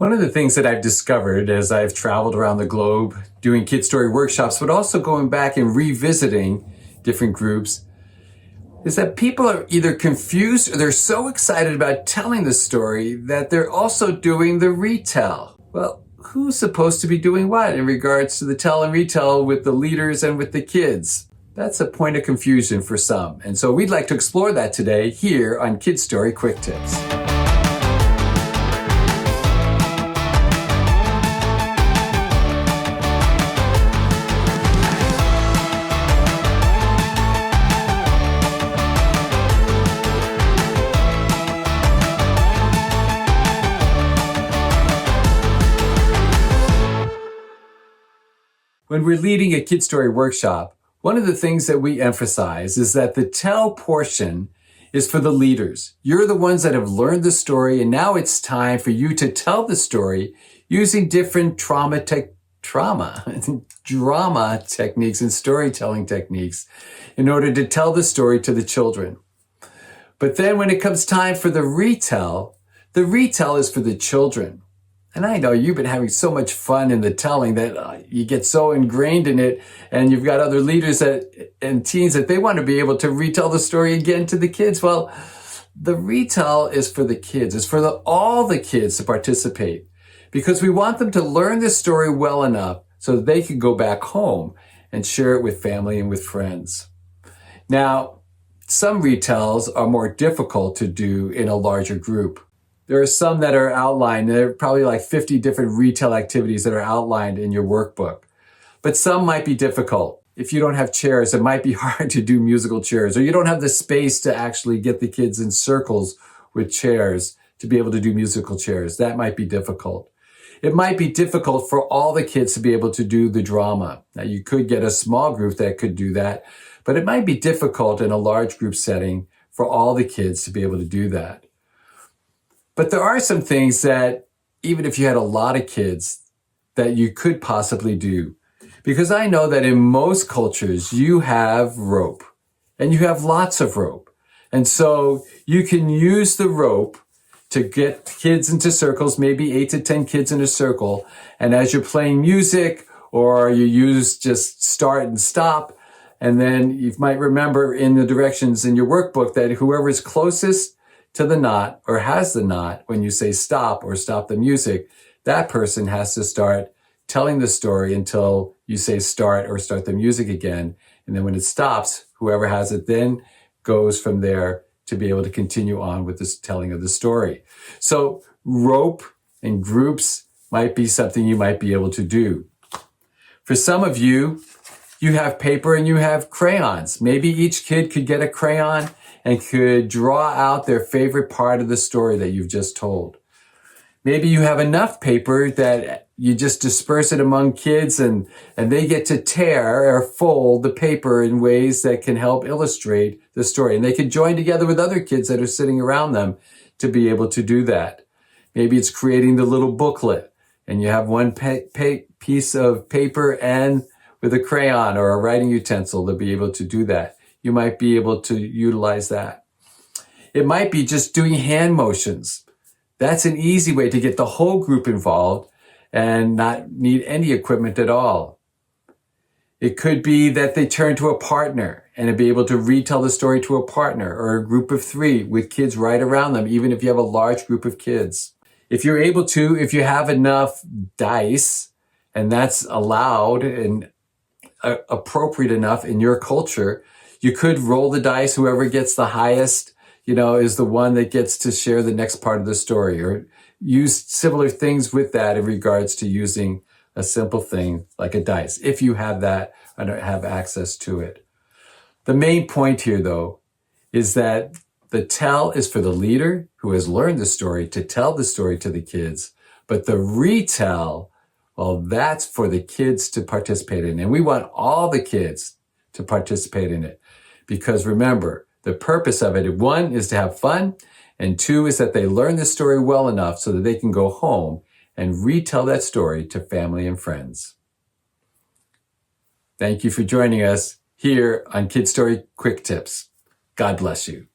One of the things that I've discovered as I've traveled around the globe doing KIDStory workshops, but also going back and revisiting different groups, is that people are either confused or they're so excited about telling the story that they're also doing the retell. Well, who's supposed to be doing what in regards to the tell and retell with the leaders and with the kids? That's a point of confusion for some. And so we'd like to explore that today here on KIDStory Quick Tips. When we're leading a KIDStory workshop, one of the things that we emphasize is that the tell portion is for the leaders. You're the ones that have learned the story, and now it's time for you to tell the story using different drama techniques and storytelling techniques in order to tell the story to the children. But then when it comes time for the retell is for the children. And I know you've been having so much fun in the telling that you get so ingrained in it, and you've got other leaders and teens that they want to be able to retell the story again to the kids. Well, the retell is for the kids. It's for all the kids to participate because we want them to learn the story well enough so that they can go back home and share it with family and with friends. Now, some retells are more difficult to do in a larger group. There are some that are outlined. There are probably like 50 different retell activities that are outlined in your workbook. But some might be difficult. If you don't have chairs, it might be hard to do musical chairs, or you don't have the space to actually get the kids in circles with chairs to be able to do musical chairs. That might be difficult. It might be difficult for all the kids to be able to do the drama. Now, you could get a small group that could do that, but it might be difficult in a large group setting for all the kids to be able to do that. But there are some things that, even if you had a lot of kids, that you could possibly do. Because I know that in most cultures, you have rope, and you have lots of rope. And so you can use the rope to get kids into circles, maybe 8 to 10 kids in a circle. And as you're playing music, or you use just start and stop, and then you might remember in the directions in your workbook that whoever is closest to the knot or has the knot, when you say stop or stop the music, that person has to start telling the story until you say start or start the music again. And then when it stops, whoever has it then goes from there to be able to continue on with this telling of the story. So rope and groups might be something you might be able to do. For some of you, you have paper and you have crayons. Maybe each kid could get a crayon and could draw out their favorite part of the story that you've just told. Maybe you have enough paper that you just disperse it among kids and they get to tear or fold the paper in ways that can help illustrate the story. And they can join together with other kids that are sitting around them to be able to do that. Maybe it's creating the little booklet and you have one piece of paper and with a crayon or a writing utensil to be able to do that. You might be able to utilize that. It might be just doing hand motions. That's an easy way to get the whole group involved and not need any equipment at all. It could be that they turn to a partner and be able to retell the story to a partner or a group of 3 with kids right around them, even if you have a large group of kids. If you're able to, if you have enough dice, and that's allowed and appropriate enough in your culture, you could roll the dice. Whoever gets the highest, is the one that gets to share the next part of the story, or use similar things with that in regards to using a simple thing like a dice, if you have that and have access to it. The main point here, though, is that the tell is for the leader who has learned the story to tell the story to the kids, but the retell, well, that's for the kids to participate in. And we want all the kids to participate in it. Because remember, the purpose of it, 1 is to have fun, and 2 is that they learn the story well enough so that they can go home and retell that story to family and friends. Thank you for joining us here on KIDStory Quick Tips. God bless you.